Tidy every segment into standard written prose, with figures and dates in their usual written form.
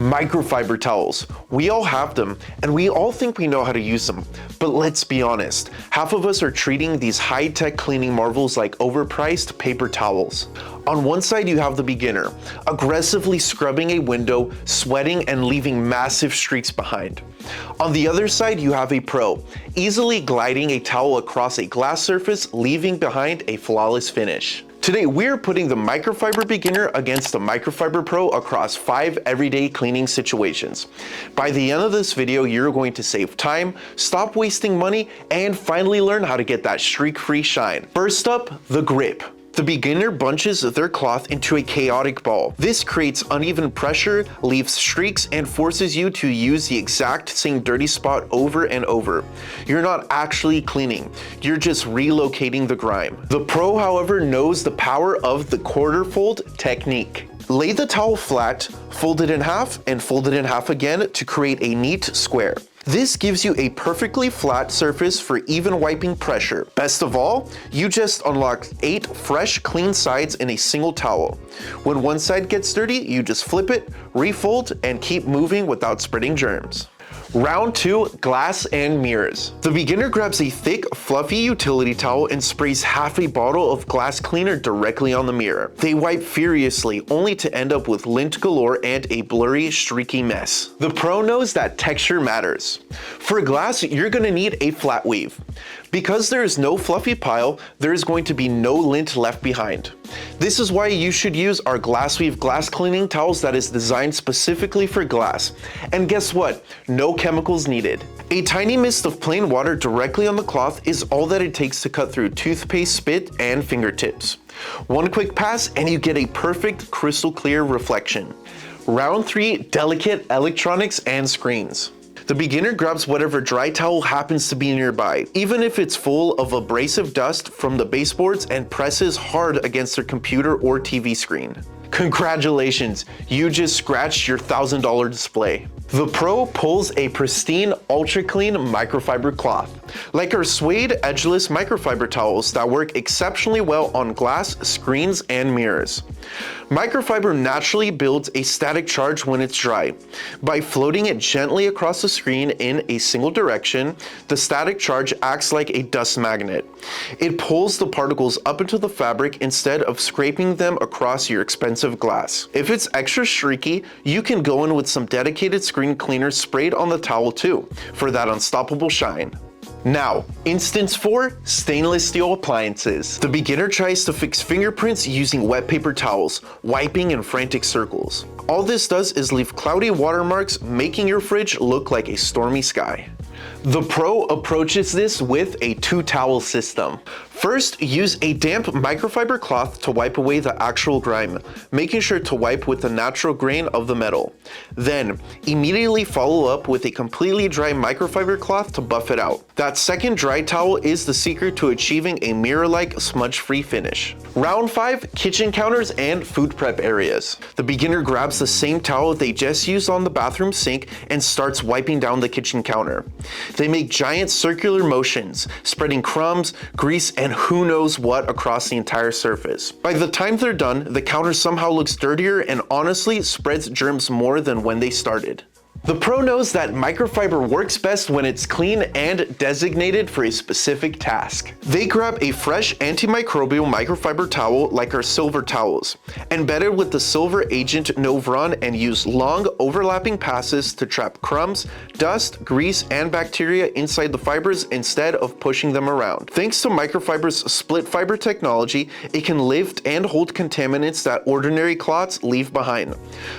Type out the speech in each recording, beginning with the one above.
Microfiber towels. We all have them, and we all think we know how to use them. But let's be honest, half of us are treating these high-tech cleaning marvels like overpriced paper towels. On one side, you have the beginner, aggressively scrubbing a window, sweating, and leaving massive streaks behind. On the other side, you have a pro, easily gliding a towel across a glass surface, leaving behind a flawless finish. Today, we're putting the Microfiber Beginner against the Microfiber Pro across 5 everyday cleaning situations. By the end of this video, you're going to save time, stop wasting money, and finally learn how to get that streak-free shine. First up, the grip. The beginner bunches their cloth into a chaotic ball. This creates uneven pressure, leaves streaks, and forces you to use the exact same dirty spot over and over. You're not actually cleaning, you're just relocating the grime. The pro, however, knows the power of the quarter fold technique. Lay the towel flat, fold it in half, and fold it in half again to create a neat square. This gives you a perfectly flat surface for even wiping pressure. Best of all, you just unlocked 8 fresh, clean sides in a single towel. When one side gets dirty, you just flip it, refold, and keep moving without spreading germs. Round 2, glass and mirrors. The beginner grabs a thick, fluffy utility towel and sprays half a bottle of glass cleaner directly on the mirror. They wipe furiously, only to end up with lint galore and a blurry, streaky mess. The pro knows that texture matters. For glass, you're gonna need a flat weave. Because there is no fluffy pile, there is going to be no lint left behind. This is why you should use our Glass Weave glass cleaning towels that is designed specifically for glass. And guess what? No chemicals needed. A tiny mist of plain water directly on the cloth is all that it takes to cut through toothpaste, spit, and fingertips. One quick pass and you get a perfect crystal clear reflection. Round 3, delicate electronics and screens. The beginner grabs whatever dry towel happens to be nearby, even if it's full of abrasive dust from the baseboards, and presses hard against their computer or TV screen. Congratulations, you just scratched your $1,000 display. The pro pulls a pristine, ultra-clean microfiber cloth. Like our suede, edgeless microfiber towels that work exceptionally well on glass, screens, and mirrors. Microfiber naturally builds a static charge when it's dry. By floating it gently across the screen in a single direction, the static charge acts like a dust magnet. It pulls the particles up into the fabric instead of scraping them across your expensive glass. If it's extra streaky, you can go in with some dedicated screen cleaner sprayed on the towel too, for that unstoppable shine. Now, instance 4, stainless steel appliances. The beginner tries to fix fingerprints using wet paper towels, wiping in frantic circles. All this does is leave cloudy watermarks, making your fridge look like a stormy sky. The pro approaches this with a 2-towel system. First, use a damp microfiber cloth to wipe away the actual grime, making sure to wipe with the natural grain of the metal. Then, immediately follow up with a completely dry microfiber cloth to buff it out. That second dry towel is the secret to achieving a mirror-like smudge-free finish. Round 5, kitchen counters and food prep areas. The beginner grabs the same towel they just used on the bathroom sink and starts wiping down the kitchen counter. They make giant circular motions, spreading crumbs, grease, and who knows what across the entire surface. By the time they're done, the counter somehow looks dirtier and honestly spreads germs more than when they started. The pro knows that microfiber works best when it's clean and designated for a specific task. They grab a fresh antimicrobial microfiber towel like our silver towels, embed it with the silver agent Novron, and use long overlapping passes to trap crumbs, dust, grease, and bacteria inside the fibers instead of pushing them around. Thanks to microfiber's split fiber technology, it can lift and hold contaminants that ordinary cloths leave behind.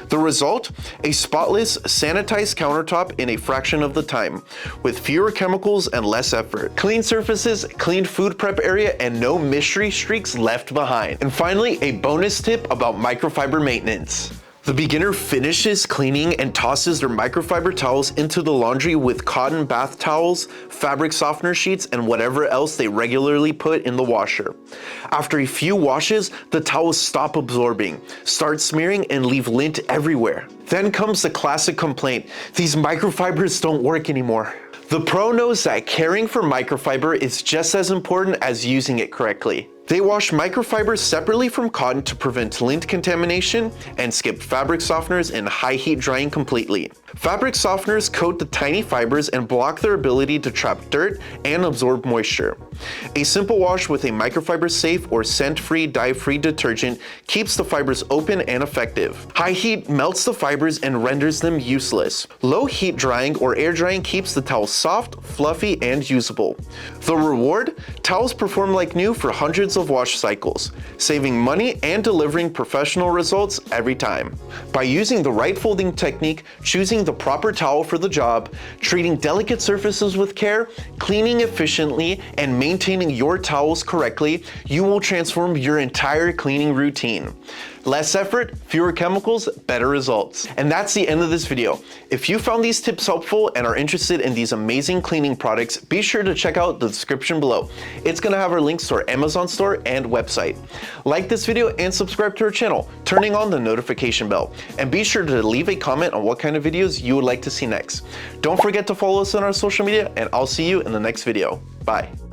The result? A spotless, sanitized countertop in a fraction of the time, with fewer chemicals and less effort. Clean surfaces, clean food prep area, and no mystery streaks left behind. And finally, a bonus tip about microfiber maintenance. The beginner finishes cleaning and tosses their microfiber towels into the laundry with cotton bath towels, fabric softener sheets, and whatever else they regularly put in the washer. After a few washes, the towels stop absorbing, start smearing, and leave lint everywhere. Then comes the classic complaint: these microfibers don't work anymore. The pro knows that caring for microfiber is just as important as using it correctly. They wash microfibers separately from cotton to prevent lint contamination and skip fabric softeners and high heat drying completely. Fabric softeners coat the tiny fibers and block their ability to trap dirt and absorb moisture. A simple wash with a microfiber safe or scent-free, dye-free detergent keeps the fibers open and effective. High heat melts the fibers and renders them useless. Low heat drying or air drying keeps the towel soft, fluffy, and usable. The reward? Towels perform like new for hundreds of wash cycles, saving money and delivering professional results every time. By using the right folding technique, choosing the proper towel for the job, treating delicate surfaces with care, cleaning efficiently, and maintaining your towels correctly, you will transform your entire cleaning routine. Less effort, fewer chemicals, better results. And that's the end of this video. If you found these tips helpful and are interested in these amazing cleaning products, be sure to check out the description below. It's gonna have our links to our Amazon store and website. Like this video and subscribe to our channel, turning on the notification bell. And be sure to leave a comment on what kind of videos you would like to see next. Don't forget to follow us on our social media, and I'll see you in the next video. Bye.